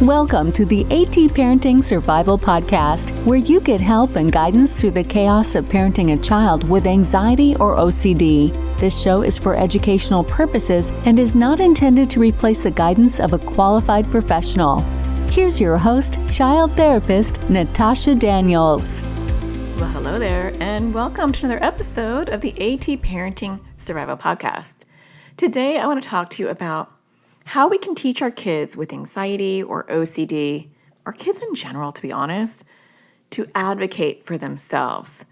Welcome to the AT Parenting Survival Podcast, where you get help and guidance through the chaos of parenting a child with anxiety or OCD. This show is for educational purposes and is not intended to replace the guidance of a qualified professional. Here's your host, child therapist, Natasha Daniels. Well, hello there, and welcome to another episode of the AT Parenting Survival Podcast. Today, I want to talk to you about how we can teach our kids with anxiety or OCD, or kids in general, to be honest, to advocate for themselves.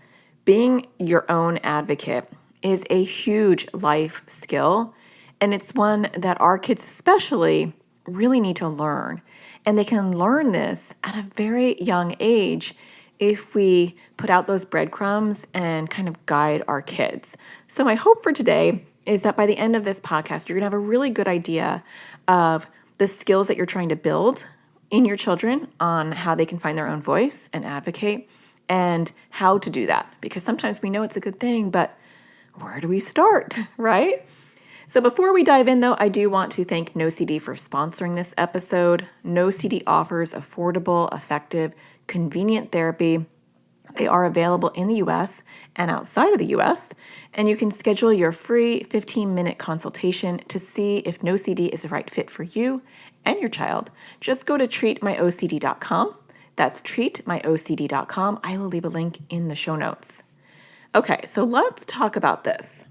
Being your own advocate is a huge life skill, and it's one that our kids especially really need to learn. And they can learn this at a very young age if we put out those breadcrumbs and kind of guide our kids. So my hope for today is that by the end of this podcast, you're going to have a really good idea of the skills that you're trying to build in your children on how they can find their own voice and advocate and how to do that. Because sometimes we know it's a good thing, but where do we start, right? So before we dive in, though, I do want to thank NoCD for sponsoring this episode. NoCD offers affordable, effective, convenient therapy. They are available in the U.S. and outside of the U.S., and you can schedule your free 15-minute consultation to see if NoCD is the right fit for you and your child. Just go to treatmyocd.com. That's treatmyocd.com. I will leave a link in the show notes. Okay, so let's talk about this.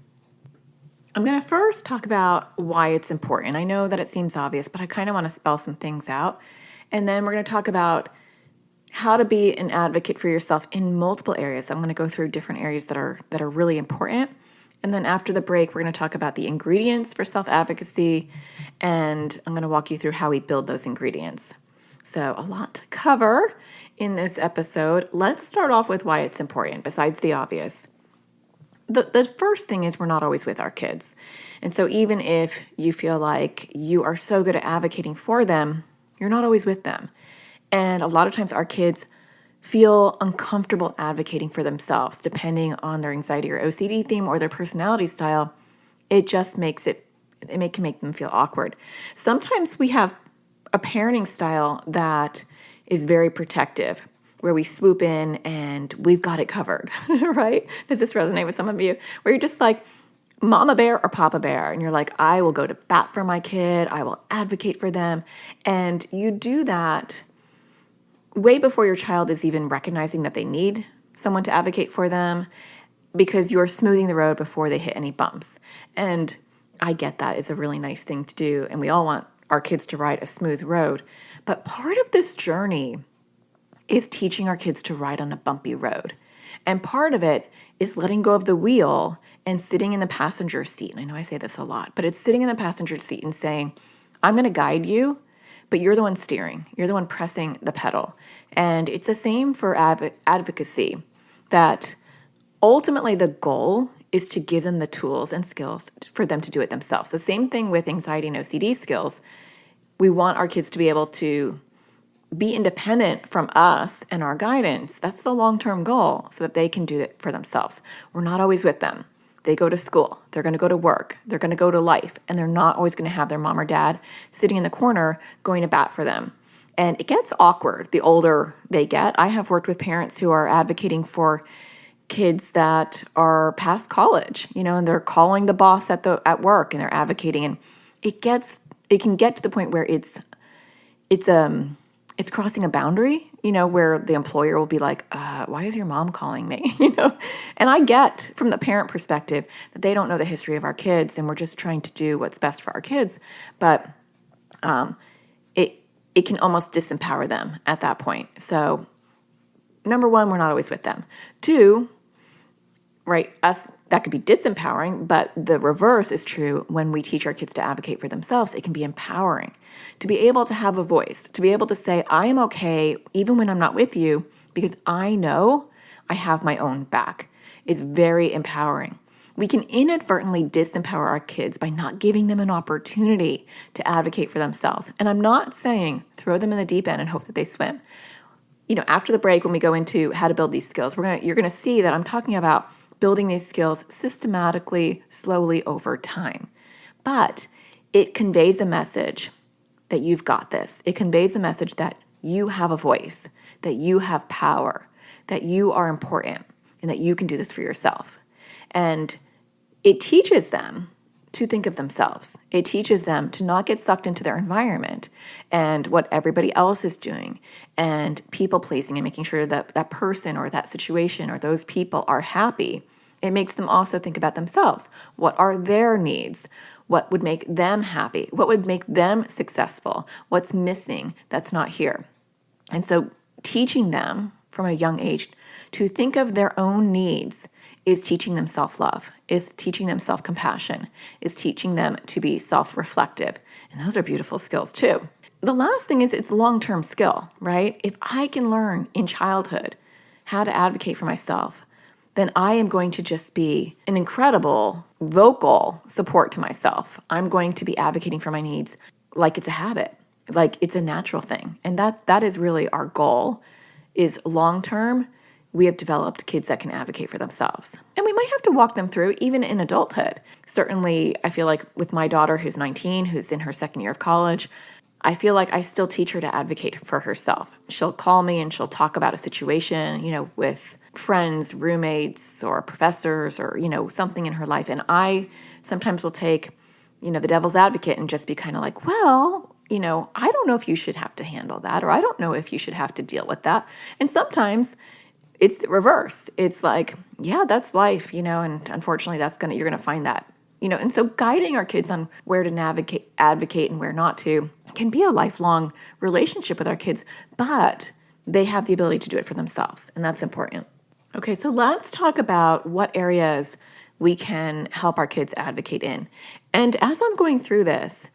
I'm going to first talk about why it's important. I know that it seems obvious, but I kind of want to spell some things out. And then we're going to talk about how to be an advocate for yourself in multiple areas. I'm going to go through different areas that are really important. And then after the break, we're going to talk about the ingredients for self-advocacy, and I'm going to walk you through how we build those ingredients. So a lot to cover in this episode. Let's start off with why it's important, besides the obvious. The first thing is we're not always with our kids. And so even if you feel like you are so good at advocating for them, you're not always with them. And a lot of times our kids feel uncomfortable advocating for themselves, depending on their anxiety or OCD theme or their personality style. It just makes it can make them feel awkward. Sometimes we have a parenting style that is very protective, where we swoop in and we've got it covered, right? Does this resonate with some of you? Where you're just like, Mama bear or Papa bear, and you're like, I will go to bat for my kid, I will advocate for them. And you do that way before your child is even recognizing that they need someone to advocate for them, because you're smoothing the road before they hit any bumps. And I get that is a really nice thing to do, and we all want our kids to ride a smooth road. But part of this journey is teaching our kids to ride on a bumpy road. And part of it is letting go of the wheel and sitting in the passenger seat. And I know I say this a lot, but it's sitting in the passenger seat and saying, I'm going to guide you, but you're the one steering. You're the one pressing the pedal. And it's the same for advocacy, that ultimately the goal is to give them the tools and skills for them to do it themselves. The same thing with anxiety and OCD skills. We want our kids to be able to be independent from us and our guidance. That's the long-term goal, so that they can do it for themselves. We're not always with them. They go to school, they're going to go to work, they're going to go to life, and they're not always going to have their mom or dad sitting in the corner going to bat for them. And it gets awkward the older they get. I have worked with parents who are advocating for kids that are past college, and they're calling the boss at work and they're advocating, and it can get to the point where it's crossing a boundary, where the employer will be like, why is your mom calling me? And I get from the parent perspective that they don't know the history of our kids, and we're just trying to do what's best for our kids. But it can almost disempower them at that point. So number one, we're not always with them. Two, right, that could be disempowering, but the reverse is true. When we teach our kids to advocate for themselves, it can be empowering to be able to have a voice, to be able to say, I am okay even when I'm not with you, because I know I have my own back, is very empowering. We can inadvertently disempower our kids by not giving them an opportunity to advocate for themselves. And I'm not saying throw them in the deep end and hope that they swim. After the break, when we go into how to build these skills, you're going to see that I'm talking about building these skills systematically, slowly over time. But it conveys a message that you've got this. It conveys the message that you have a voice, that you have power, that you are important, and that you can do this for yourself. And it teaches them to think of themselves. It teaches them to not get sucked into their environment and what everybody else is doing and people pleasing and making sure that that person or that situation or those people are happy. It makes them also think about themselves. What are their needs? What would make them happy? What would make them successful? What's missing that's not here? And so teaching them from a young age to think of their own needs is teaching them self-love, is teaching them self-compassion, is teaching them to be self-reflective. And those are beautiful skills too. The last thing is it's long-term skill, right? If I can learn in childhood how to advocate for myself, then I am going to just be an incredible vocal support to myself. I'm going to be advocating for my needs like it's a habit, like it's a natural thing. And that is really our goal, is long-term, we have developed kids that can advocate for themselves. And we might have to walk them through even in adulthood. Certainly, I feel like with my daughter who's 19, who's in her second year of college, I feel like I still teach her to advocate for herself. She'll call me and she'll talk about a situation, with friends, roommates, or professors, or, something in her life. And I sometimes will take, the devil's advocate and just be kind of like, well, I don't know if you should have to handle that, or I don't know if you should have to deal with that. And sometimes it's the reverse. It's like, yeah, that's life, and unfortunately you're going to find that, and so guiding our kids on where to advocate and where not to can be a lifelong relationship with our kids, but they have the ability to do it for themselves. And that's important. Okay. So let's talk about what areas we can help our kids advocate in. And as I'm going through this,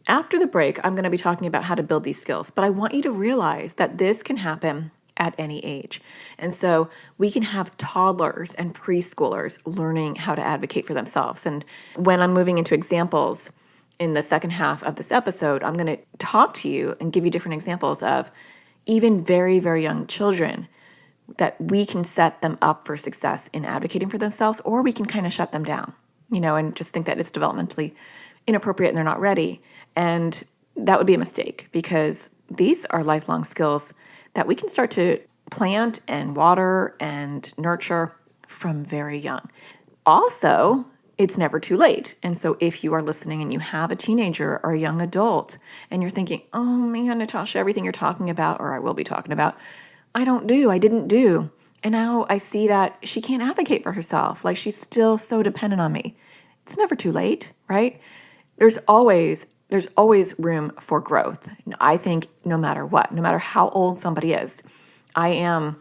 after the break, I'm going to be talking about how to build these skills, but I want you to realize that this can happen at any age. And so we can have toddlers and preschoolers learning how to advocate for themselves. And when I'm moving into examples in the second half of this episode, I'm going to talk to you and give you different examples of even very, very young children that we can set them up for success in advocating for themselves, or we can kind of shut them down, and just think that it's developmentally inappropriate and they're not ready. And that would be a mistake, because these are lifelong skills that we can start to plant and water and nurture from very young. Also, it's never too late. And so if you are listening and you have a teenager or a young adult and you're thinking, oh man, Natasha, everything you're talking about, or I will be talking about, I didn't do. And now I see that she can't advocate for herself. Like, she's still so dependent on me. It's never too late, right? There's always room for growth. I think no matter what, no matter how old somebody is. I am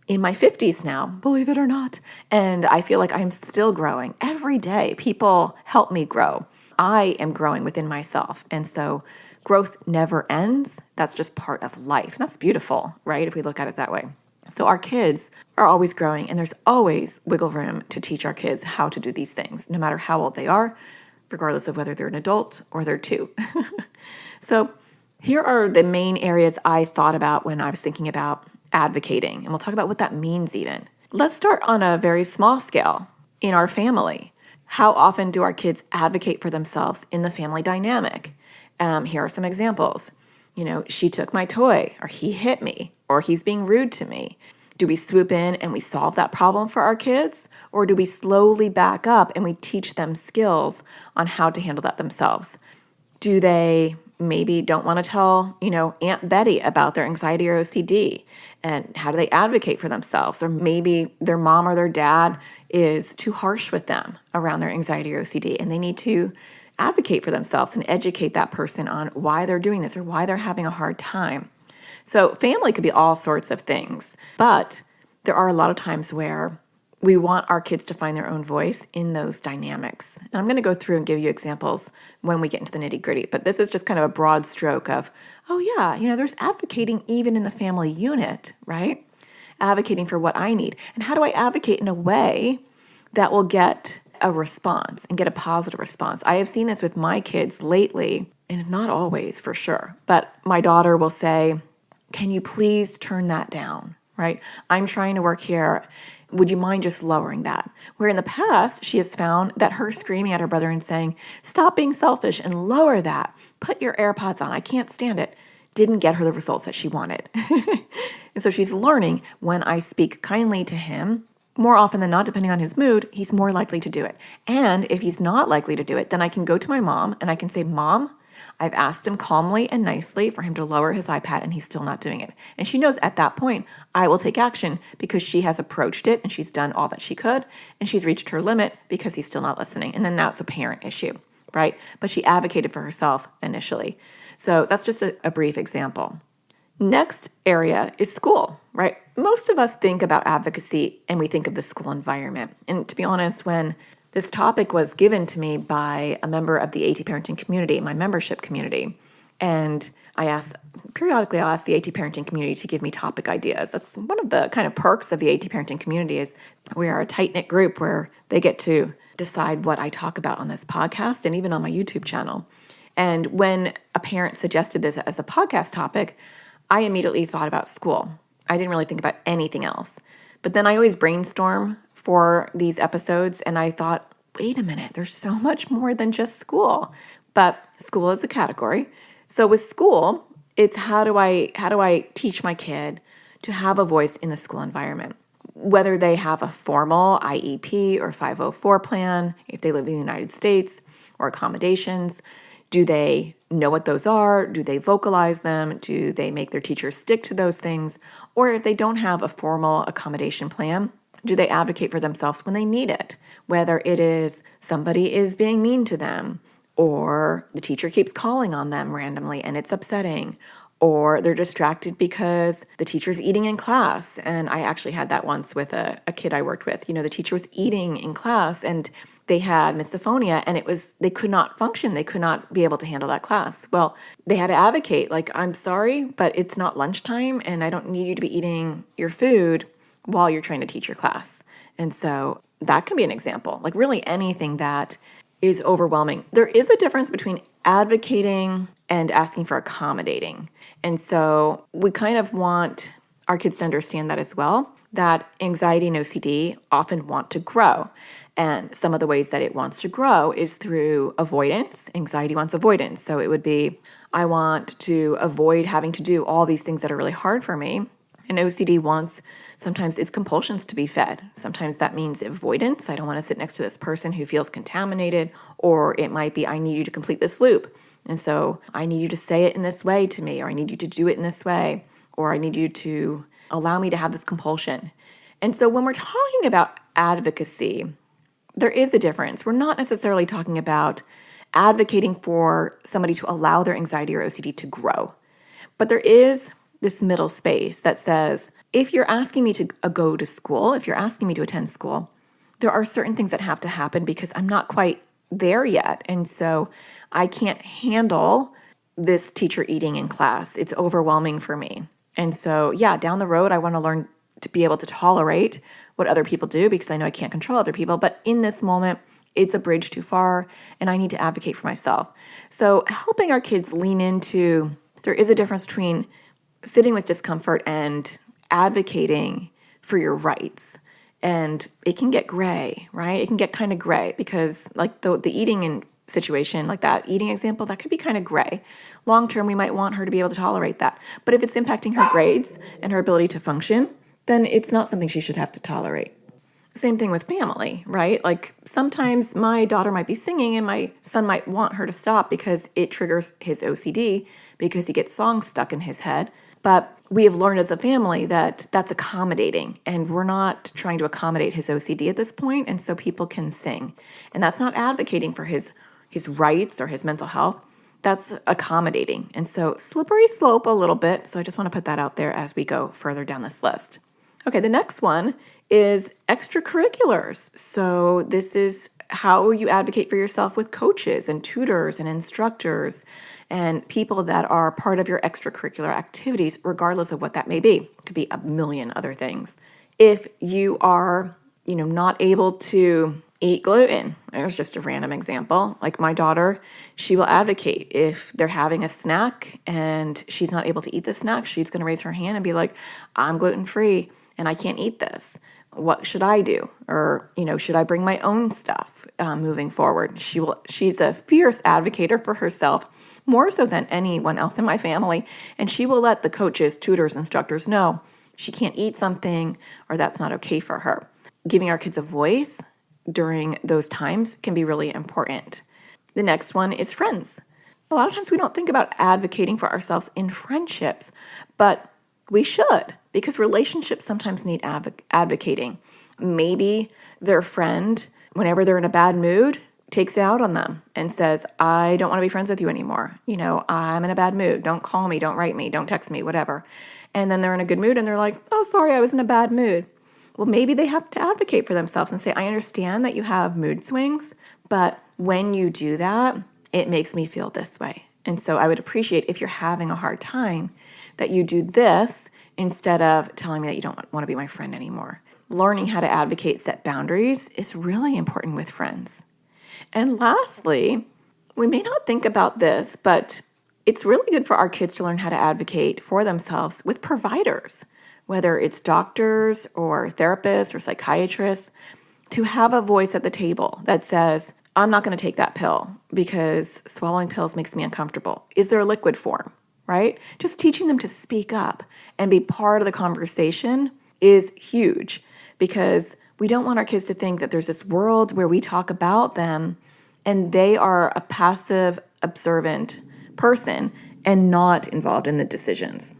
in my 50s now, believe it or not. And I feel like I'm still growing every day. People help me grow. I am growing within myself. And so growth never ends. That's just part of life. And that's beautiful, right? If we look at it that way. So our kids are always growing, and there's always wiggle room to teach our kids how to do these things, no matter how old they are, regardless of whether they're an adult or they're two. So here are the main areas I thought about when I was thinking about advocating, and we'll talk about what that means even. Let's start on a very small scale in our family. How often do our kids advocate for themselves in the family dynamic? Here are some examples. She took my toy, or he hit me, or he's being rude to me. Do we swoop in and we solve that problem for our kids? Or do we slowly back up and we teach them skills on how to handle that themselves? Do they maybe don't want to tell, Aunt Betty about their anxiety or OCD? And how do they advocate for themselves? Or maybe their mom or their dad is too harsh with them around their anxiety or OCD, and they need to advocate for themselves and educate that person on why they're doing this or why they're having a hard time. So family could be all sorts of things, but there are a lot of times where we want our kids to find their own voice in those dynamics. And I'm going to go through and give you examples when we get into the nitty-gritty, but this is just kind of a broad stroke of, oh yeah, there's advocating even in the family unit, right? Advocating for what I need. And how do I advocate in a way that will get a response and get a positive response? I have seen this with my kids lately, and not always for sure, but my daughter will say, can you please turn that down, right? I'm trying to work here Would you mind just lowering that? Where in the past, she has found that her screaming at her brother and saying, stop being selfish and lower that, put your AirPods on, I can't stand it, didn't get her the results that she wanted. And so she's learning when I speak kindly to him, more often than not, depending on his mood, he's more likely to do it. And if he's not likely to do it, then I can go to my mom and I can say, Mom, I've asked him calmly and nicely for him to lower his iPad and he's still not doing it. And she knows at that point, I will take action because she has approached it and she's done all that she could and she's reached her limit because he's still not listening. And then now it's a parent issue, right? But she advocated for herself initially. So that's just a brief example. Next area is school, right? Most of us think about advocacy and we think of the school environment. And to be honest, when this topic was given to me by a member of the AT parenting community, my membership community, and periodically I'll ask the AT parenting community to give me topic ideas. That's one of the kind of perks of the AT parenting community is we are a tight-knit group where they get to decide what I talk about on this podcast and even on my YouTube channel. And when a parent suggested this as a podcast topic, I immediately thought about school. I didn't really think about anything else. But then I always brainstorm for these episodes and I thought, wait a minute, there's so much more than just school. But school is a category. So with school, it's how do I teach my kid to have a voice in the school environment? Whether they have a formal IEP or 504 plan, if they live in the United States, or accommodations, do they know what those are? Do they vocalize them? Do they make their teachers stick to those things? Or if they don't have a formal accommodation plan, do they advocate for themselves when they need it? Whether it is somebody is being mean to them, or the teacher keeps calling on them randomly and it's upsetting, or they're distracted because the teacher's eating in class. And I actually had that once with a kid I worked with. The teacher was eating in class and they had misophonia and they could not function. They could not be able to handle that class. Well, they had to advocate, like, I'm sorry, but it's not lunchtime and I don't need you to be eating your food while you're trying to teach your class. And so that can be an example, like really anything that is overwhelming. There is a difference between advocating and asking for accommodating. And so we kind of want our kids to understand that as well, that anxiety and OCD often want to grow. And some of the ways that it wants to grow is through avoidance. Anxiety wants avoidance. So it would be, I want to avoid having to do all these things that are really hard for me. And OCD wants, sometimes it's compulsions to be fed. Sometimes that means avoidance. I don't want to sit next to this person who feels contaminated. Or it might be, I need you to complete this loop. And so I need you to say it in this way to me, or I need you to do it in this way, or I need you to allow me to have this compulsion. And so when we're talking about advocacy, there is a difference. We're not necessarily talking about advocating for somebody to allow their anxiety or OCD to grow. But there is this middle space that says, if you're asking me to go to school, if you're asking me to attend school, there are certain things that have to happen because I'm not quite there yet. And so I can't handle this teacher eating in class. It's overwhelming for me. And so, yeah, down the road, I want to learn to be able to tolerate what other people do because I know I can't control other people. But in this moment, it's a bridge too far and I need to advocate for myself. So helping our kids lean into, there is a difference between sitting with discomfort and advocating for your rights. And it can get gray, right? It can get kind of gray because like the eating situation, like that eating example, that could be kind of gray. Long term, we might want her to be able to tolerate that. But if it's impacting her grades and her ability to function, then it's not something she should have to tolerate. Same thing with family, right? Like sometimes my daughter might be singing and my son might want her to stop because it triggers his OCD because he gets songs stuck in his head. But we have learned as a family that that's accommodating and we're not trying to accommodate his OCD at this point. And so people can sing. And that's not advocating for his rights or his mental health. That's accommodating. And so slippery slope a little bit. So I just want to put that out there as we go further down this list. Okay, the next one is extracurriculars. So this is how you advocate for yourself with coaches and tutors and instructors and people that are part of your extracurricular activities, regardless of what that may be. It could be a million other things. If you are, not able to eat gluten, there's just a random example. Like my daughter, she will advocate if they're having a snack and she's not able to eat the snack, she's going to raise her hand and be like, I'm gluten-free and I can't eat this. what should I do? Or, should I bring my own stuff moving forward? She's a fierce advocate for herself, more so than anyone else in my family. And she will let the coaches, tutors, instructors know she can't eat something or that's not okay for her. Giving our kids a voice during those times can be really important. The next one is friends. A lot of times we don't think about advocating for ourselves in friendships, but we should, because relationships sometimes need advocating. Maybe their friend, whenever they're in a bad mood, takes it out on them and says, I don't want to be friends with you anymore. I'm in a bad mood. Don't call me, don't write me, don't text me, whatever. And then they're in a good mood and they're like, oh, sorry, I was in a bad mood. Well, maybe they have to advocate for themselves and say, I understand that you have mood swings, but when you do that, it makes me feel this way. And so I would appreciate if you're having a hard time that you do this instead of telling me that you don't want to be my friend anymore. Learning how to advocate, set boundaries is really important with friends. And lastly, we may not think about this, but it's really good for our kids to learn how to advocate for themselves with providers, whether it's doctors or therapists or psychiatrists, to have a voice at the table that says, I'm not going to take that pill because swallowing pills makes me uncomfortable. Is there a liquid form, right? Just teaching them to speak up and be part of the conversation is huge, because we don't want our kids to think that there's this world where we talk about them and they are a passive, observant person and not involved in the decisions.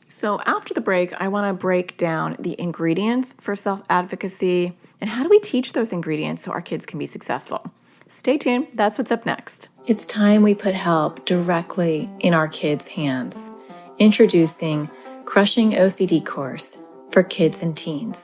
So after the break, I want to break down the ingredients for self-advocacy and how do we teach those ingredients so our kids can be successful. Stay tuned. That's what's up next. It's time we put help directly in our kids' hands. Introducing Crushing OCD course for kids and teens.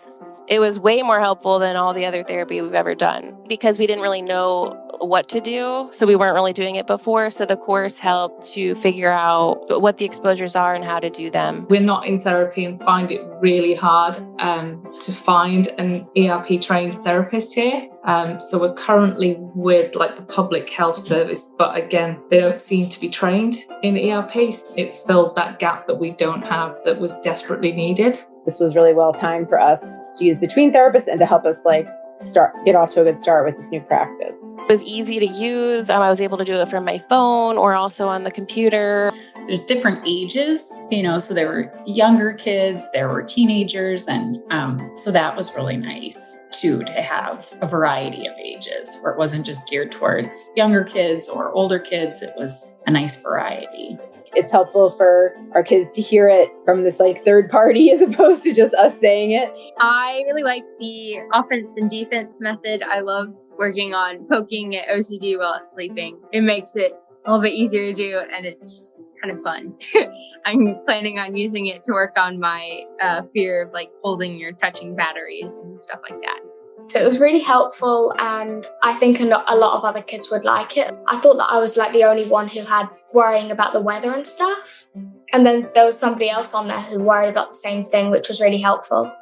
It was way more helpful than all the other therapy we've ever done because we didn't really know what to do. So we weren't really doing it before. So the course helped to figure out what the exposures are and how to do them. We're not in therapy and find it really hard to find an ERP trained therapist here. So we're currently with the public health service, but again, they don't seem to be trained in ERP. It's filled that gap that we don't have that was desperately needed. This was really well timed for us to use between therapists and to help us get off to a good start with this new practice. It was easy to use. I was able to do it from my phone or also on the computer. There's different ages, so there were younger kids, there were teenagers, and so that was really nice too, to have a variety of ages where it wasn't just geared towards younger kids or older kids. It was a nice variety. It's helpful for our kids to hear it from this third party as opposed to just us saying it. I really like the offense and defense method. I love working on poking at OCD while it's sleeping. It makes it a little bit easier to do, and it's kind of fun. I'm planning on using it to work on my fear of holding or touching batteries and stuff like that. So it was really helpful, and I think a lot of other kids would like it. I thought that I was the only one who had worrying about the weather and stuff. And then there was somebody else on there who worried about the same thing, which was really helpful.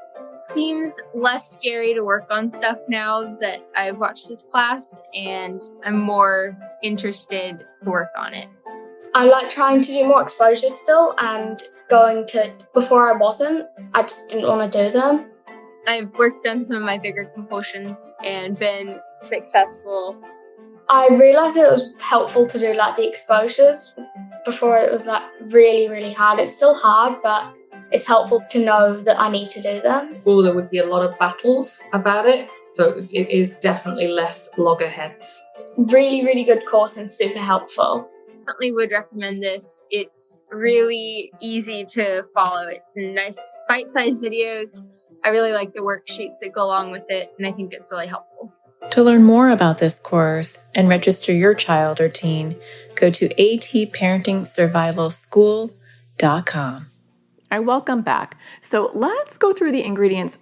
Seems less scary to work on stuff now that I've watched this class, and I'm more interested to work on it. I like trying to do more exposures still, and before I wasn't, I just didn't want to do them. I've worked on some of my bigger compulsions and been successful. I realised that it was helpful to do the exposures. Before it was really, really hard. It's still hard, but it's helpful to know that I need to do them. Before there would be a lot of battles about it, so it is definitely less loggerheads. Really, really good course and super helpful. Definitely would recommend this. It's really easy to follow. It's nice bite-sized videos. I really like the worksheets that go along with it, and I think it's really helpful. To learn more about this course and register your child or teen, go to atparentingsurvivalschool.com. All right, welcome back. So let's go through the ingredients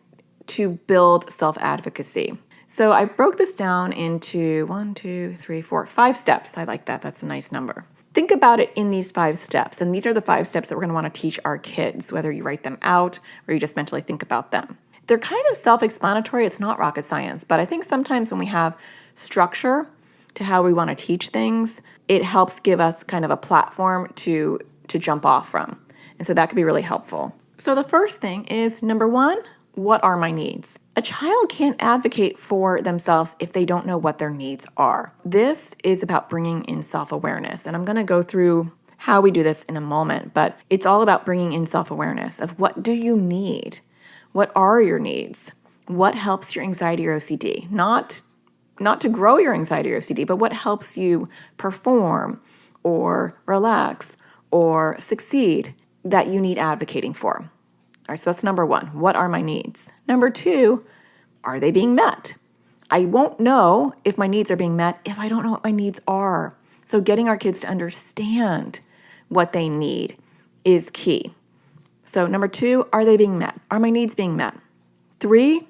to build self-advocacy. So I broke this down into 5 steps. I like that. That's a nice number. Think about it in these 5 steps. And these are the 5 steps that we're going to want to teach our kids, whether you write them out or you just mentally think about them. They're kind of self-explanatory. It's not rocket science. But I think sometimes when we have structure to how we want to teach things, it helps give us kind of a platform to jump off from. And so that could be really helpful. So the first thing is, number 1, what are my needs? A child can't advocate for themselves if they don't know what their needs are. This is about bringing in self-awareness. And I'm going to go through how we do this in a moment, but it's all about bringing in self-awareness of what do you need? What are your needs? What helps your anxiety or OCD? Not to grow your anxiety or OCD, but what helps you perform or relax or succeed that you need advocating for. All right, so that's number one. What are my needs? Number two, are they being met? I won't know if my needs are being met if I don't know what my needs are. So getting our kids to understand what they need is key. So number two, are they being met? Are my needs being met? Three,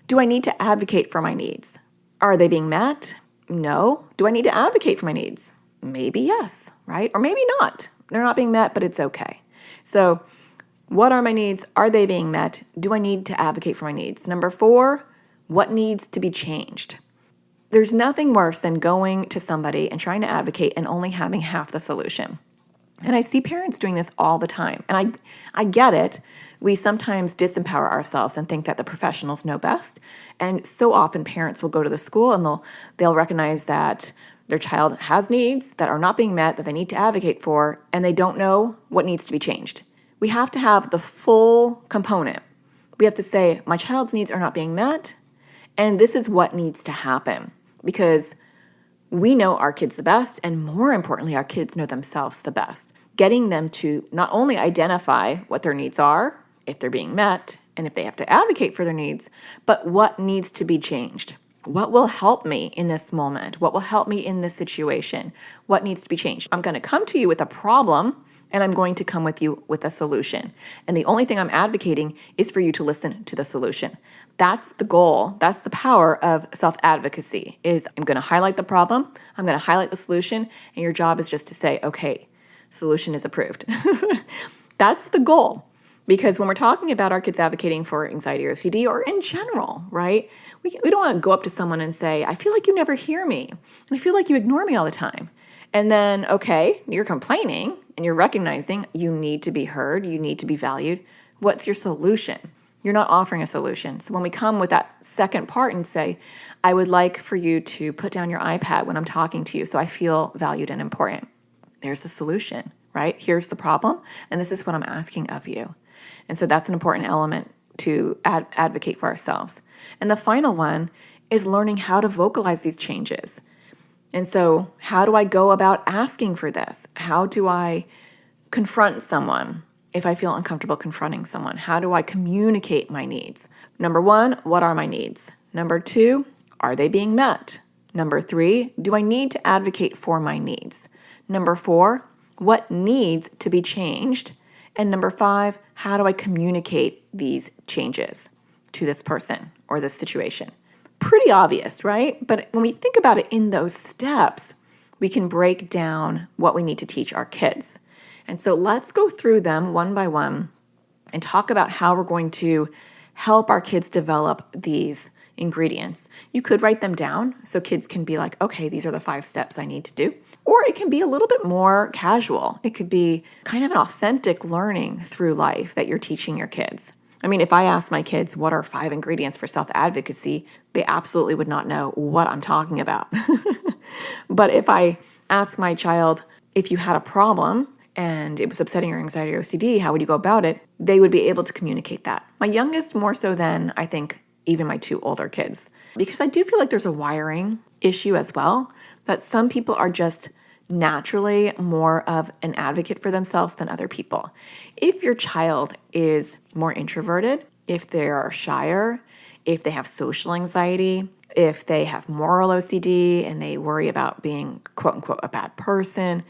do I need to advocate for my needs? Are they being met? No. Do I need to advocate for my needs? Maybe yes, right? Or maybe not. They're not being met, but it's okay. So what are my needs? Are they being met? Do I need to advocate for my needs? Number four, what needs to be changed? There's nothing worse than going to somebody and trying to advocate and only having half the solution. And I see parents doing this all the time. And I get it. We sometimes disempower ourselves and think that the professionals know best. And so often parents will go to the school and they'll recognize that their child has needs that are not being met, that they need to advocate for, and they don't know what needs to be changed. We have to have the full component. We have to say, my child's needs are not being met, and this is what needs to happen. Because we know our kids the best, and more importantly, our kids know themselves the best. Getting them to not only identify what their needs are, if they're being met, and if they have to advocate for their needs, but what needs to be changed. What will help me in this moment? What will help me in this situation? What needs to be changed? I'm going to come to you with a problem, and I'm going to come with you with a solution. And the only thing I'm advocating is for you to listen to the solution. That's the goal. That's the power of self-advocacy, is I'm going to highlight the problem, I'm going to highlight the solution, and your job is just to say, okay, solution is approved. That's the goal. Because when we're talking about our kids advocating for anxiety or OCD, or in general, right, we don't want to go up to someone and say, I feel like you never hear me, and I feel like you ignore me all the time. And then, okay, you're complaining, and you're recognizing you need to be heard, you need to be valued. What's your solution? You're not offering a solution. So when we come with that second part and say, I would like for you to put down your iPad when I'm talking to you so I feel valued and important. There's the solution, right? Here's the problem, and this is what I'm asking of you. And so that's an important element to advocate for ourselves. And the final one is learning how to vocalize these changes. And so how do I go about asking for this? How do I confront someone if I feel uncomfortable confronting someone? How do I communicate my needs? Number one, what are my needs? Number two, are they being met? Number three, do I need to advocate for my needs? Number four, what needs to be changed? And number five, how do I communicate these changes to this person or this situation? Pretty obvious, right? But when we think about it in those steps, we can break down what we need to teach our kids. And so let's go through them one by one and talk about how we're going to help our kids develop these ingredients. You could write them down so kids can be like, okay, these are the 5 steps I need to do. Or it can be a little bit more casual. It could be kind of an authentic learning through life that you're teaching your kids. I mean, if I asked my kids what are 5 ingredients for self-advocacy, they absolutely would not know what I'm talking about. But if I asked my child, if you had a problem and it was upsetting your anxiety or OCD, how would you go about it? They would be able to communicate that. My youngest more so than, I think, even my 2 older kids. Because I do feel like there's a wiring issue as well, that some people are just naturally more of an advocate for themselves than other people. If your child is more introverted, if they are shyer, if they have social anxiety, if they have moral OCD and they worry about being quote unquote a bad person,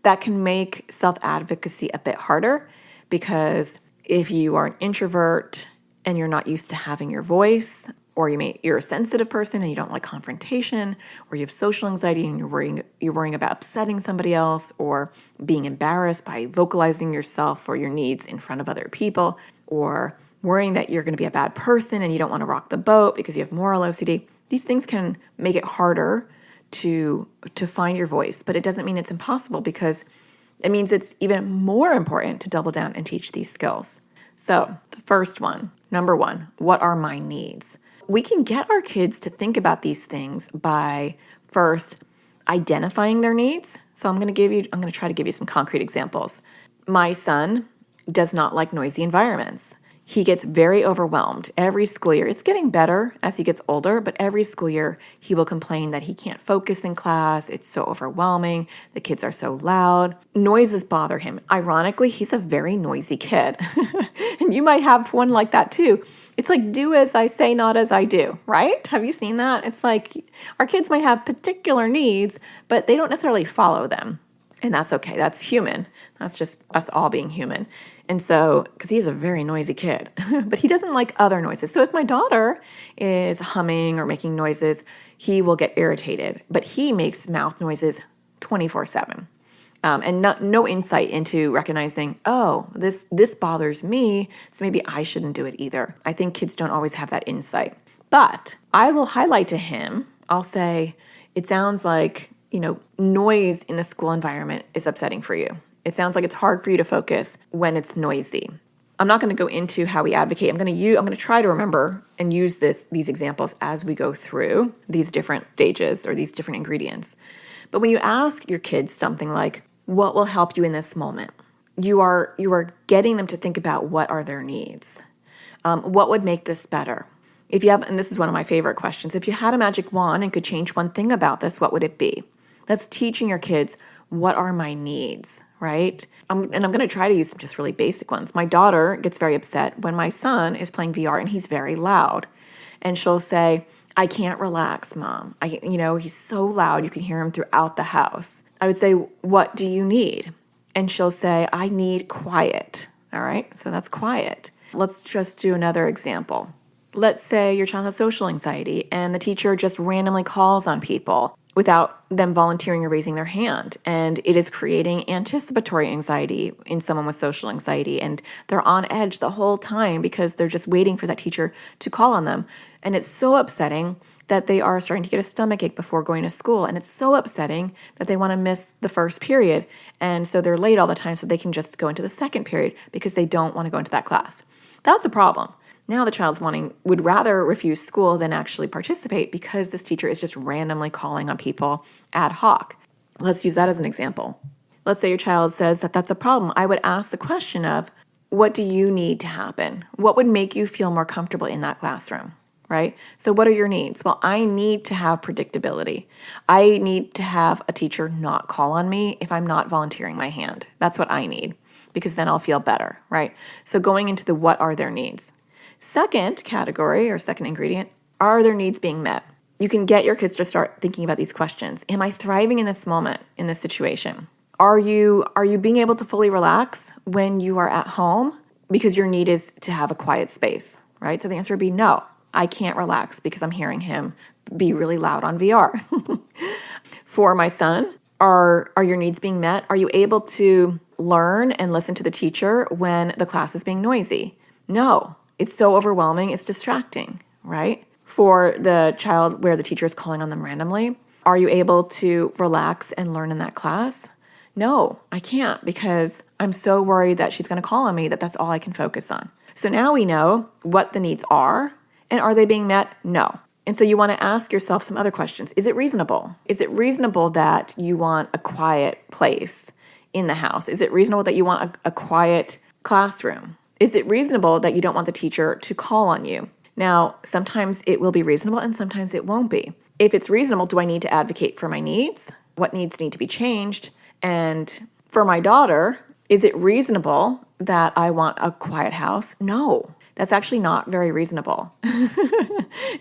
that can make self-advocacy a bit harder, because if you are an introvert and you're not used to having your voice, or you're a sensitive person and you don't like confrontation, or you have social anxiety and you're worrying about upsetting somebody else, or being embarrassed by vocalizing yourself or your needs in front of other people, or worrying that you're going to be a bad person and you don't want to rock the boat because you have moral OCD. These things can make it harder to find your voice, but it doesn't mean it's impossible, because it means it's even more important to double down and teach these skills. So the first one, number one, what are my needs? we can get our kids to think about these things by first identifying their needs. So I'm going to try to give you some concrete examples. My son does not like noisy environments. He gets very overwhelmed every school year. It's getting better as he gets older, but every school year he will complain that he can't focus in class. It's so overwhelming. The kids are so loud. Noises bother him. Ironically, he's a very noisy kid. And you might have one like that too. It's like, do as I say, not as I do, right? Have you seen that? It's like our kids might have particular needs, but they don't necessarily follow them. And that's okay. That's human. That's just us all being human. And so, because he's a very noisy kid, but he doesn't like other noises. So if my daughter is humming or making noises, he will get irritated. But he makes mouth noises 24/7. And no insight into recognizing, oh, this bothers me, so maybe I shouldn't do it either. I think kids don't always have that insight. But I will highlight to him, I'll say, it sounds like, noise in the school environment is upsetting for you. It sounds like it's hard for you to focus when it's noisy. I'm not going to go into how we advocate. I'm going to try to remember and use these examples as we go through these different stages or these different ingredients. But when you ask your kids something like, what will help you in this moment? You are getting them to think about what are their needs. What would make this better? If you have, and this is one of my favorite questions, if you had a magic wand and could change one thing about this, what would it be? That's teaching your kids, what are my needs, right? And I'm going to try to use some just really basic ones. My daughter gets very upset when my son is playing VR and he's very loud. And she'll say, I can't relax, Mom. He's so loud, you can hear him throughout the house. I would say, what do you need? And she'll say, I need quiet. All right, so that's quiet. Let's just do another example. Let's say your child has social anxiety and the teacher just randomly calls on people without them volunteering or raising their hand. And it is creating anticipatory anxiety in someone with social anxiety. And they're on edge the whole time because they're just waiting for that teacher to call on them. And it's so upsetting that they are starting to get a stomachache before going to school. And it's so upsetting that they want to miss the first period. And so they're late all the time so they can just go into the second period because they don't want to go into that class. That's a problem. Now the child's would rather refuse school than actually participate because this teacher is just randomly calling on people ad hoc. Let's use that as an example. Let's say your child says that that's a problem. I would ask the question of, what do you need to happen? What would make you feel more comfortable in that classroom, right? So what are your needs? Well, I need to have predictability. I need to have a teacher not call on me if I'm not volunteering my hand. That's what I need, because then I'll feel better, right? So going into the what are their needs. Second category or second ingredient, are their needs being met? You can get your kids to start thinking about these questions. Am I thriving in this moment, in this situation? Are you being able to fully relax when you are at home because your need is to have a quiet space, right? So the answer would be no, I can't relax because I'm hearing him be really loud on VR. For my son, are your needs being met? Are you able to learn and listen to the teacher when the class is being noisy? No. It's so overwhelming, it's distracting, right? For the child where the teacher is calling on them randomly, are you able to relax and learn in that class? No, I can't because I'm so worried that she's going to call on me that that's all I can focus on. So now we know what the needs are, and are they being met? No. And so you want to ask yourself some other questions. Is it reasonable? Is it reasonable that you want a quiet place in the house? Is it reasonable that you want a quiet classroom? Is it reasonable that you don't want the teacher to call on you? Now, sometimes it will be reasonable and sometimes it won't be. If it's reasonable, do I need to advocate for my needs? What needs need to be changed? And for my daughter, is it reasonable that I want a quiet house? No, that's actually not very reasonable.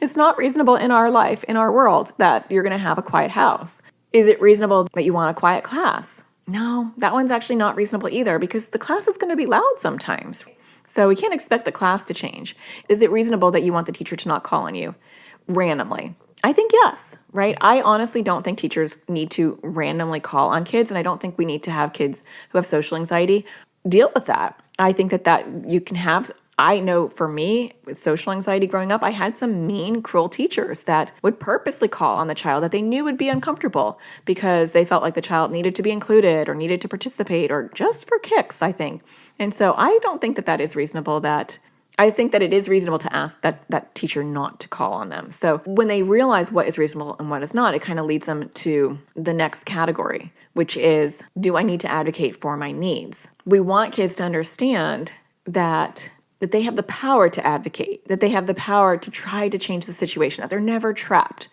It's not reasonable in our life, in our world, that you're going to have a quiet house. Is it reasonable that you want a quiet class? No, that one's actually not reasonable either because the class is going to be loud sometimes. So we can't expect the class to change. Is it reasonable that you want the teacher to not call on you randomly? I think yes, right? I honestly don't think teachers need to randomly call on kids, and I don't think we need to have kids who have social anxiety deal with that. I think that you can have, I know for me, with social anxiety growing up, I had some mean, cruel teachers that would purposely call on the child that they knew would be uncomfortable because they felt like the child needed to be included or needed to participate or just for kicks, I think. And so I don't think that is reasonable that I think that it is reasonable to ask that teacher not to call on them. So when they realize what is reasonable and what is not, it kind of leads them to the next category, which is, do I need to advocate for my needs? We want kids to understand that they have the power to advocate, that they have the power to try to change the situation, that they're never trapped.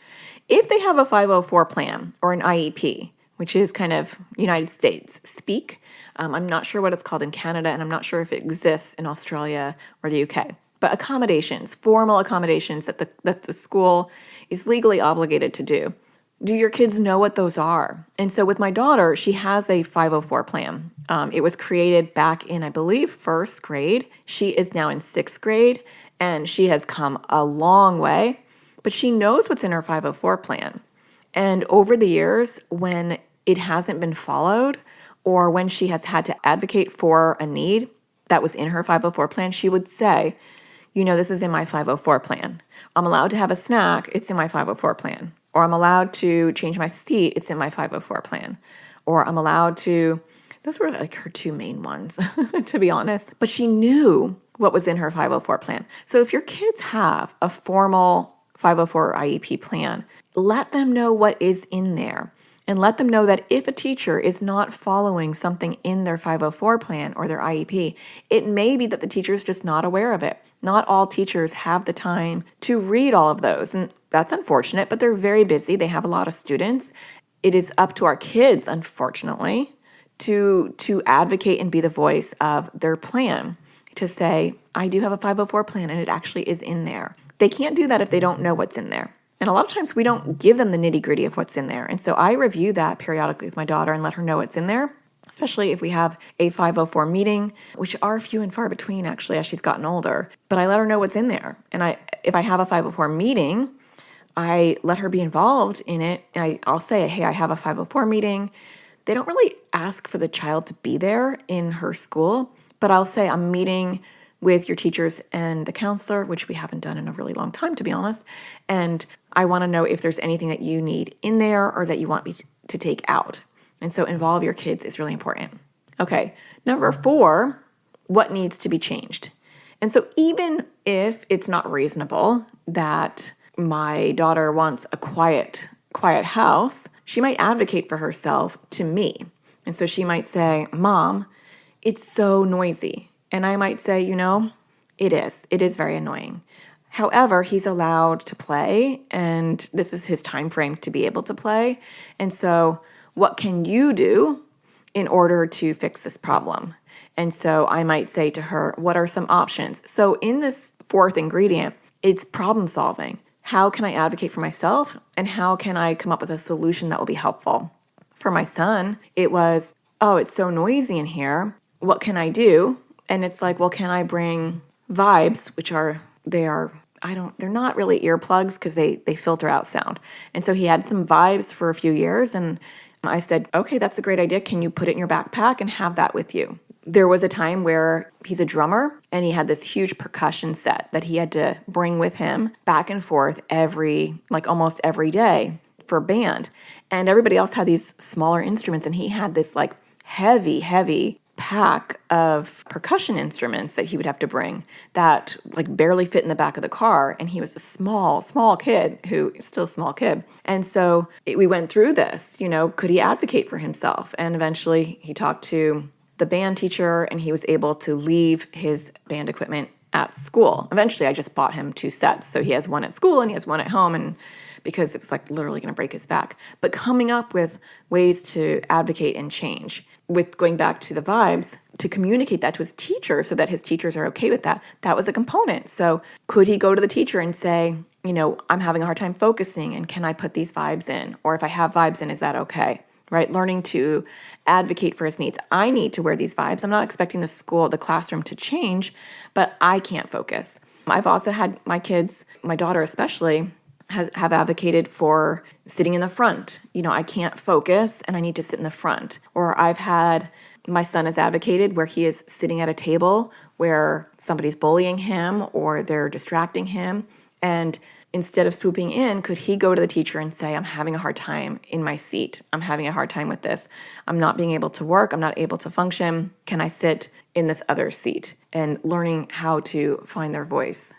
If they have a 504 plan or an IEP, which is kind of United States speak, I'm not sure what it's called in Canada, and I'm not sure if it exists in Australia or the UK. But accommodations, formal accommodations that the school is legally obligated to do. Do your kids know what those are? And so with my daughter, she has a 504 plan. It was created back in, I believe, first grade. She is now in sixth grade, and she has come a long way. But she knows what's in her 504 plan. And over the years, when it hasn't been followed, or when she has had to advocate for a need that was in her 504 plan, she would say, this is in my 504 plan. I'm allowed to have a snack, it's in my 504 plan. Or I'm allowed to change my seat, it's in my 504 plan. Or I'm allowed to, those were like her two main ones, to be honest. But she knew what was in her 504 plan. So if your kids have a formal 504 IEP plan, let them know what is in there. And let them know that if a teacher is not following something in their 504 plan or their IEP, it may be that the teacher is just not aware of it. Not all teachers have the time to read all of those. And that's unfortunate, but they're very busy. They have a lot of students. It is up to our kids, unfortunately, to advocate and be the voice of their plan, to say, I do have a 504 plan and it actually is in there. They can't do that if they don't know what's in there. And a lot of times we don't give them the nitty-gritty of what's in there. And so I review that periodically with my daughter and let her know what's in there, especially if we have a 504 meeting, which are few and far between actually as she's gotten older. But I let her know what's in there. And if I have a 504 meeting, I let her be involved in it. I'll say, hey, I have a 504 meeting. They don't really ask for the child to be there in her school, but I'll say I'm meeting with your teachers and the counselor, which we haven't done in a really long time, to be honest. And I want to know if there's anything that you need in there or that you want me to take out. And so involve your kids is really important. Okay, number 4, what needs to be changed? And so even if it's not reasonable that my daughter wants a quiet house, she might advocate for herself to me. And so she might say, Mom, it's so noisy. And I might say, it is very annoying. However, he's allowed to play, and this is his time frame to be able to play. And so what can you do in order to fix this problem? And so I might say to her, what are some options? So in this 4th ingredient, it's problem solving. How can I advocate for myself? And how can I come up with a solution that will be helpful? For my son, it was, it's so noisy in here. What can I do? And it's like, well, can I bring vibes, which they're not really earplugs because they filter out sound. And so he had some vibes for a few years. And I said, okay, that's a great idea. Can you put it in your backpack and have that with you? There was a time where he's a drummer and he had this huge percussion set that he had to bring with him back and forth almost every day for band. And everybody else had these smaller instruments and he had this heavy pack of percussion instruments that he would have to bring that barely fit in the back of the car. And he was a small kid who is still a small kid. And so we went through this, could he advocate for himself? And eventually he talked to the band teacher and he was able to leave his band equipment at school. Eventually I just bought him 2 sets. So he has one at school and he has one at home, and because it was literally going to break his back. But coming up with ways to advocate and change, with going back to the vibes, to communicate that to his teacher so that his teachers are okay with that, that was a component. So could he go to the teacher and say, I'm having a hard time focusing and can I put these vibes in? Or if I have vibes in, is that okay? Right? Learning to advocate for his needs. I need to wear these vibes. I'm not expecting the classroom to change, but I can't focus. I've also had my kids, my daughter especially, have advocated for sitting in the front. I can't focus and I need to sit in the front. Or my son has advocated where he is sitting at a table where somebody's bullying him or they're distracting him. And instead of swooping in, could he go to the teacher and say, I'm having a hard time in my seat. I'm having a hard time with this. I'm not being able to work. I'm not able to function. Can I sit in this other seat? And learning how to find their voice.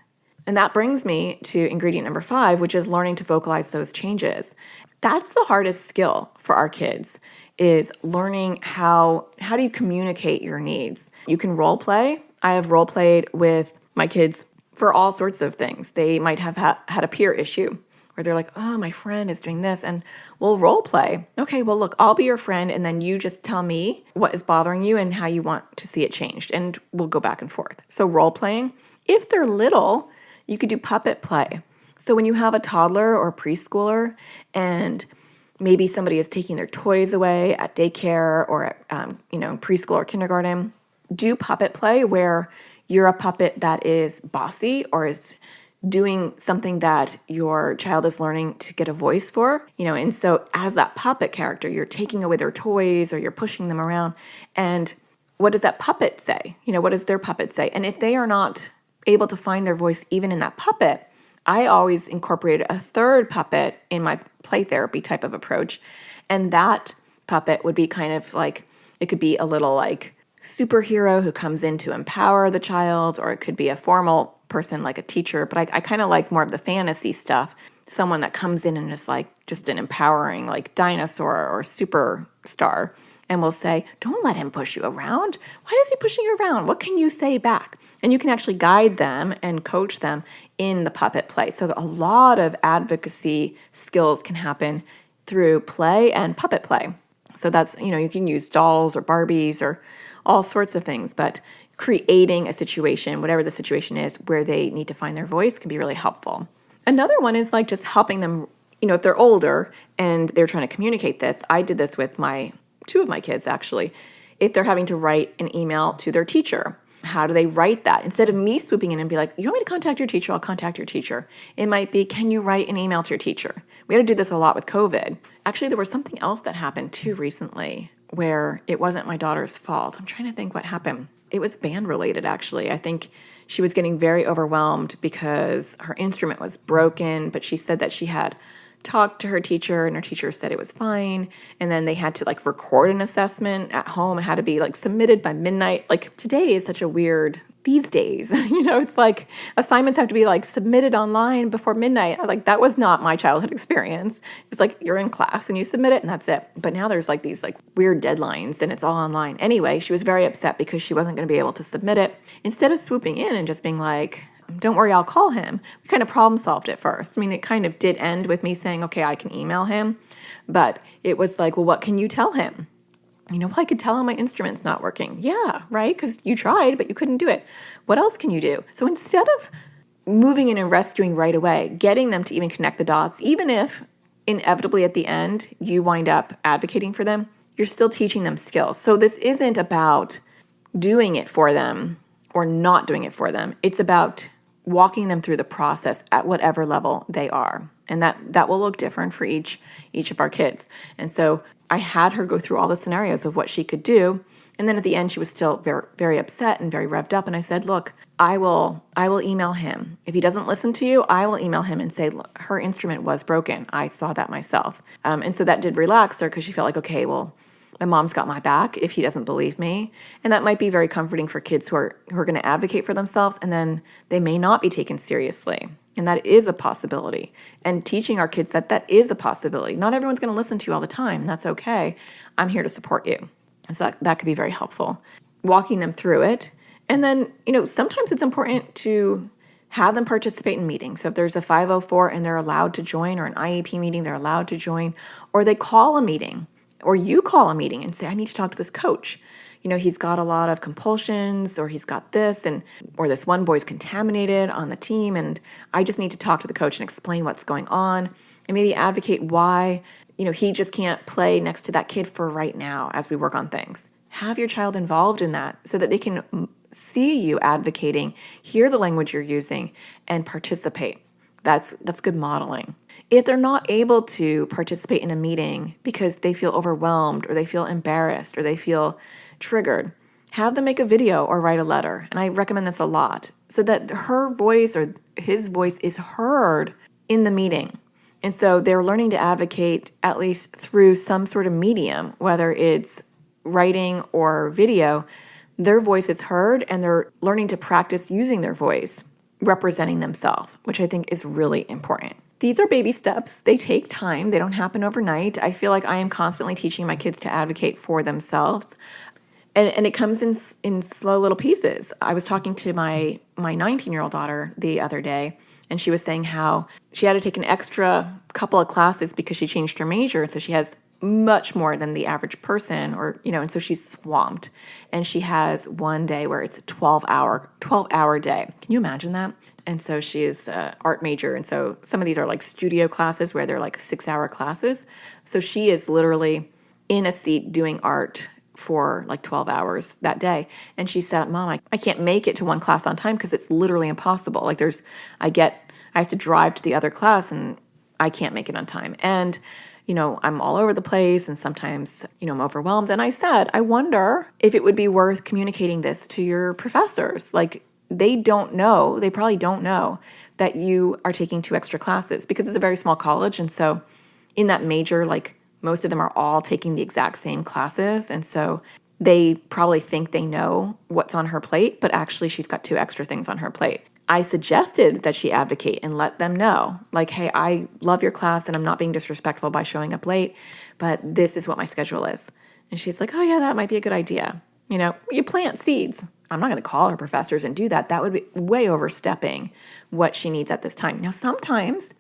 And that brings me to ingredient number 5, which is learning to vocalize those changes. That's the hardest skill for our kids, is learning how do you communicate your needs. You can role play. I have role played with my kids for all sorts of things. They might have had a peer issue where they're like, oh, my friend is doing this, and we'll role play. Okay, well, look, I'll be your friend, and then you just tell me what is bothering you and how you want to see it changed, and we'll go back and forth. So role playing. If they're little, you could do puppet play. So when you have a toddler or a preschooler and maybe somebody is taking their toys away at daycare or at preschool or kindergarten, do puppet play where you're a puppet that is bossy or is doing something that your child is learning to get a voice for, and so as that puppet character, you're taking away their toys or you're pushing them around. And what does that puppet say? What does their puppet say? And if they are not able to find their voice even in that puppet, I always incorporated a third puppet in my play therapy type of approach. And that puppet would be kind of like, it could be a little like superhero who comes in to empower the child, or it could be a formal person like a teacher. But I kind of like more of the fantasy stuff. Someone that comes in and is like just an empowering like dinosaur or superstar, and will say, don't let him push you around. Why is he pushing you around? What can you say back? And you can actually guide them and coach them in the puppet play. So a lot of advocacy skills can happen through play and puppet play. So that's, you can use dolls or Barbies or all sorts of things, but creating a situation, whatever the situation is, where they need to find their voice can be really helpful. Another one is like just helping them, if they're older and they're trying to communicate this. I did this with two of my kids, actually. If they're having to write an email to their teacher, how do they write that? Instead of me swooping in and be like, you want me to contact your teacher? I'll contact your teacher. It might be, can you write an email to your teacher? We had to do this a lot with COVID. Actually, there was something else that happened too recently where it wasn't my daughter's fault. I'm trying to think what happened. It was band related, actually. I think she was getting very overwhelmed because her instrument was broken, but she said that she had talked to her teacher and her teacher said it was fine. And then they had to like record an assessment at home. It had to be like submitted by midnight. Like today is such a weird, these days, it's like assignments have to be like submitted online before midnight. Like that was not my childhood experience. It was like you're in class and you submit it and that's it. But now there's like these like weird deadlines and it's all online. Anyway, she was very upset because she wasn't going to be able to submit it. Instead of swooping in and just being like, don't worry, I'll call him. We kind of problem solved it first. I mean, it kind of did end with me saying, okay, I can email him. But it was like, well, what can you tell him? Well, I could tell him my instrument's not working. Yeah, right? Because you tried, but you couldn't do it. What else can you do? So instead of moving in and rescuing right away, getting them to even connect the dots, even if inevitably at the end you wind up advocating for them, you're still teaching them skills. So this isn't about doing it for them or not doing it for them. It's about walking them through the process at whatever level they are. And that will look different for each of our kids. And so I had her go through all the scenarios of what she could do. And then at the end, she was still very, very upset and very revved up. And I said, look, I will email him. If he doesn't listen to you, I will email him and say, look, her instrument was broken. I saw that myself. And so that did relax her because she felt like, okay, well, my mom's got my back if he doesn't believe me. And that might be very comforting for kids who are going to advocate for themselves, and then they may not be taken seriously. And that is a possibility. And teaching our kids that is a possibility. Not everyone's going to listen to you all the time, and that's okay. I'm here to support you. And so that could be very helpful. Walking them through it. And then, sometimes it's important to have them participate in meetings. So if there's a 504 and they're allowed to join, or an IEP meeting, they're allowed to join, or they call a meeting. Or you call a meeting and say, I need to talk to this coach. He's got a lot of compulsions, or he's got this, or this one boy's contaminated on the team, and I just need to talk to the coach and explain what's going on, and maybe advocate why, he just can't play next to that kid for right now as we work on things. Have your child involved in that so that they can see you advocating, hear the language you're using, and participate. That's good modeling. If they're not able to participate in a meeting because they feel overwhelmed or they feel embarrassed or they feel triggered, have them make a video or write a letter. And I recommend this a lot so that her voice or his voice is heard in the meeting. And so they're learning to advocate at least through some sort of medium, whether it's writing or video. Their voice is heard and they're learning to practice using their voice, representing themselves, which I think is really important. These are baby steps. They take time. They don't happen overnight. I feel like I am constantly teaching my kids to advocate for themselves. And it comes in slow little pieces. I was talking to my 19-year-old daughter the other day, and she was saying how she had to take an extra couple of classes because she changed her major. And so she has much more than the average person, and so she's swamped. And she has one day where it's a 12-hour day. Can you imagine that? And so she is an art major. And so some of these are like studio classes where they're like 6-hour classes. So she is literally in a seat doing art for like 12 hours that day. And she said, Mom, I can't make it to one class on time because it's literally impossible. Like I have to drive to the other class and I can't make it on time. And, I'm all over the place and sometimes, I'm overwhelmed. And I said, I wonder if it would be worth communicating this to your professors. Like they probably don't know that you are taking 2 extra classes because it's a very small college. And so in that major, like most of them are all taking the exact same classes. And so they probably think they know what's on her plate, but actually she's got 2 extra things on her plate. I suggested that she advocate and let them know, like, hey, I love your class and I'm not being disrespectful by showing up late, but this is what my schedule is. And she's like, oh yeah, that might be a good idea. You plant seeds. I'm not going to call her professors and do that. That would be way overstepping what she needs at this time. Now, sometimes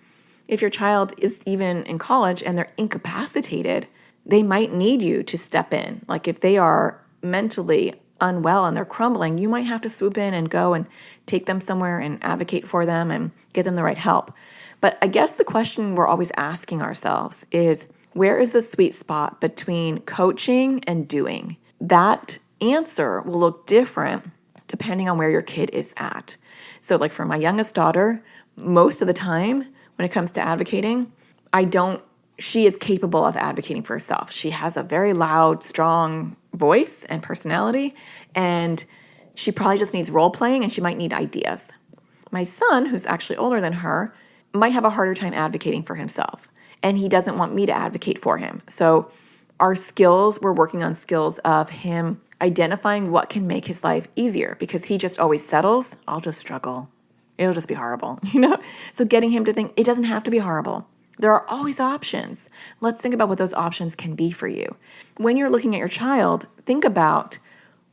if your child is even in college and they're incapacitated, they might need you to step in. Like if they are mentally unwell and they're crumbling, you might have to swoop in and go and take them somewhere and advocate for them and get them the right help. But I guess the question we're always asking ourselves is, where is the sweet spot between coaching and doing? That answer will look different depending on where your kid is at. So like for my youngest daughter, most of the time when it comes to advocating, she is capable of advocating for herself. She has a very loud, strong voice and personality, and she probably just needs role playing and she might need ideas. My son, who's actually older than her, might have a harder time advocating for himself, and he doesn't want me to advocate for him. So we're working on skills of him identifying what can make his life easier because he just always settles. I'll just struggle. It'll just be horrible, So getting him to think it doesn't have to be horrible. There are always options. Let's think about what those options can be for you. When you're looking at your child, think about,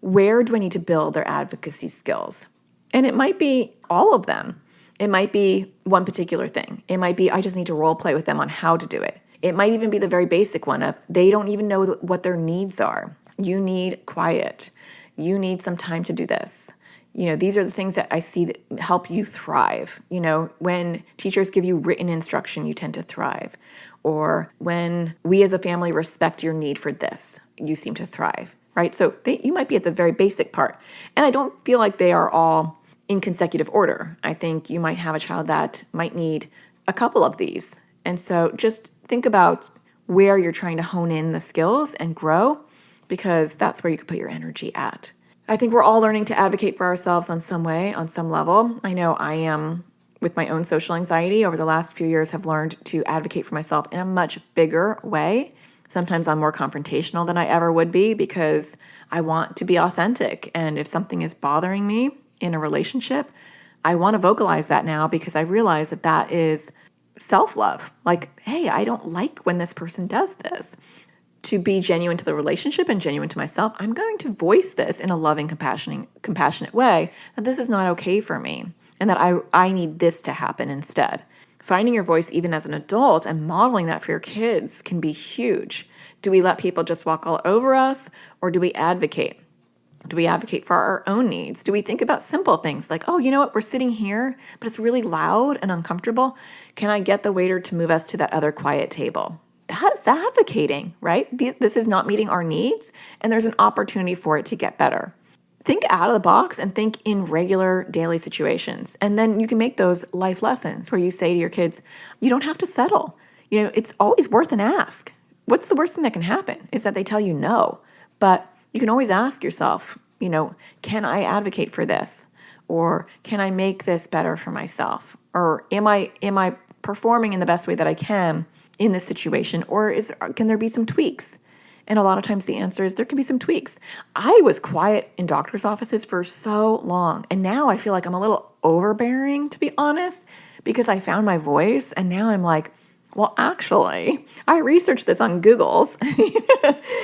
where do I need to build their advocacy skills? And it might be all of them. It might be one particular thing. It might be I just need to role play with them on how to do it. It might even be the very basic one of they don't even know what their needs are. You need quiet. You need some time to do this. These are the things that I see that help you thrive. When teachers give you written instruction, you tend to thrive. Or when we as a family respect your need for this, you seem to thrive, right? So you might be at the very basic part. And I don't feel like they are all in consecutive order. I think you might have a child that might need a couple of these. And so just think about where you're trying to hone in the skills and grow, because that's where you can put your energy at. I think we're all learning to advocate for ourselves on some way, on some level. I know I am, with my own social anxiety over the last few years, have learned to advocate for myself in a much bigger way. Sometimes I'm more confrontational than I ever would be because I want to be authentic. And if something is bothering me in a relationship, I want to vocalize that now because I realize that that is self-love. Like, hey, I don't like when this person does this. To be genuine to the relationship and genuine to myself, I'm going to voice this in a loving, compassionate way, that this is not okay for me and that I need this to happen instead. Finding your voice even as an adult and modeling that for your kids can be huge. Do we let people just walk all over us, or do we advocate? Do we advocate for our own needs? Do we think about simple things like, oh, you know what, we're sitting here, but it's really loud and uncomfortable. Can I get the waiter to move us to that other quiet table? That's advocating, right? This is not meeting our needs, and there's an opportunity for it to get better. Think out of the box and think in regular daily situations. And then you can make those life lessons where you say to your kids, you don't have to settle. It's always worth an ask. What's the worst thing that can happen is that they tell you no. But you can always ask yourself, can I advocate for this? Or can I make this better for myself? Or am I performing in the best way that I can in this situation, or can there be some tweaks? And a lot of times the answer is there can be some tweaks. I was quiet in doctor's offices for so long, and now I feel like I'm a little overbearing, to be honest, because I found my voice, and now I'm like, well, actually, I researched this on Google's,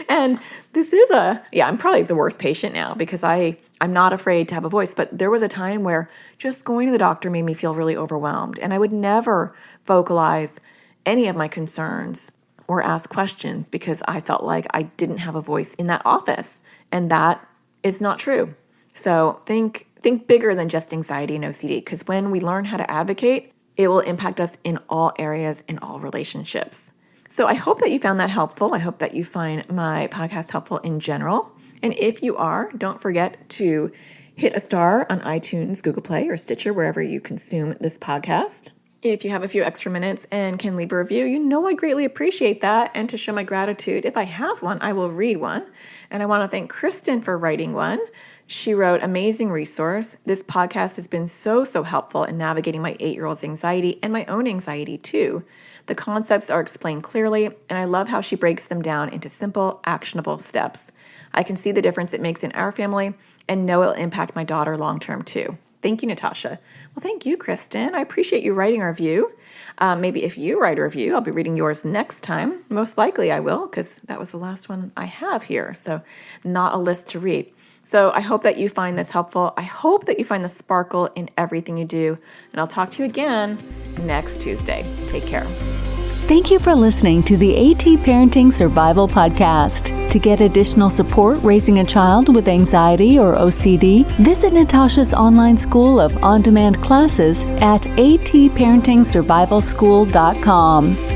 and this is I'm probably the worst patient now because I'm not afraid to have a voice, but there was a time where just going to the doctor made me feel really overwhelmed, and I would never vocalize any of my concerns or ask questions because I felt like I didn't have a voice in that office, and that is not true. So think bigger than just anxiety and OCD, because when we learn how to advocate, it will impact us in all areas, in all relationships. So I hope that you found that helpful. I hope that you find my podcast helpful in general. And if you are, don't forget to hit a star on iTunes, Google Play, or Stitcher, wherever you consume this podcast. If you have a few extra minutes and can leave a review, you know I greatly appreciate that. And to show my gratitude, if I have one, I will read one. And I want to thank Kristen for writing one. She wrote, amazing resource. This podcast has been so helpful in navigating my 8-year-old's anxiety and my own anxiety too. The concepts are explained clearly, and I love how she breaks them down into simple, actionable steps. I can see the difference it makes in our family and know it'll impact my daughter long-term too. Thank you, Natasha. Well, thank you, Kristen. I appreciate you writing a review. Maybe if you write a review, I'll be reading yours next time. Most likely I will, because that was the last one I have here, so not a list to read. So I hope that you find this helpful. I hope that you find the sparkle in everything you do. And I'll talk to you again next Tuesday. Take care. Thank you for listening to the AT Parenting Survival Podcast. To get additional support raising a child with anxiety or OCD, visit Natasha's online school of on-demand classes at atparentingsurvivalschool.com.